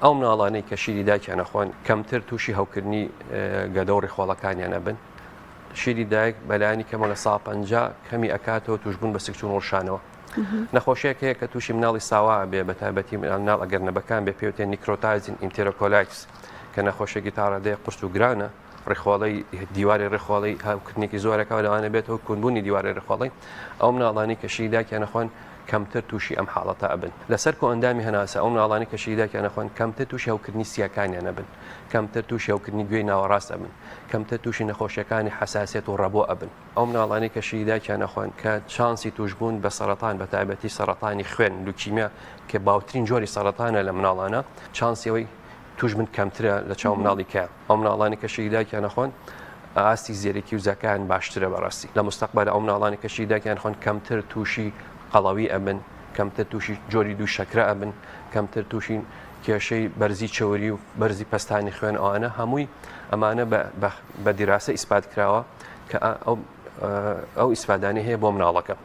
ئەو مناڵانەی کە شیری دایکیان ئەخۆن کەمتر تووشی هەوکردنی گەدە و ڕێخۆڵەکانیان ئەبن. شیری دایک بەلایانی کەمە لە ساڵ 50 کەمی ئەکاتەوە توشبوون بە سکچون ڕۆژانەوە. نەخۆشیەک هەیە کە تووشی مناڵی ساوا بێ بە تایبەتی مناڵ ئەگەرنەبەکان بێ پێوتێن نیکرۆتایزین ئینتێرۆکۆلایتس کە نەخۆشیێکی تاڕادەیە قورس و گرانە ڕێخۆڵی دیواری ڕێخۆڵی هاوکردنێکی زۆرەکە لەوانە بێتەوە کوونبوونی دیواری ڕێخۆڵی ئەو مناڵانی کە شیری دایکیان ئەخۆن کەمتر تووشی ئەم حاڵەتە ئەبن لەسەر کۆ ئەندامی هەناسە ئەو مناڵانی کە شیری دایکیان ئەخۆن کەمتر تووشی هەوکردنی سیاکانیان ئەبن کەمتر تووشی هەوکردنی گوێی ناوەڕاست ئەبن کەمتر تووشی نەخۆشیەکانی حساسیت و ڕەبۆ ئەبن ئەو مناڵانی کە شیری دایکیان ئەخۆن کە چانسی توشبوون بە سەرەتان بە تایبەتی سەرەتانی خوێن لوکیمیا کە باوترین جۆری سەرەتانە لە مناڵانە چانسیەوەی توشبن کەمترە لە چاو مناڵی کە ئەو مناڵانی کە شیری دایکیان ئەخۆن ئاستی زیێرەکی وزەکان باشترە بەڕاستی لە مستەقبل ئەو مناڵانی کە شیری دایکیان خۆن کەمتر تووشی قەڵەوی ئەبن کەمتر تووشی جۆری دوو شەکرە ئەبن کەمتر تووشی کێشەی بەرزی چۆری و بەرزی پەستانی خوێن ئەوانە هەمووی ئەمانە بە دیراسە ئیسپات کراوە کە ئەو ئیسپادانی هەیە بۆ مناڵەکە.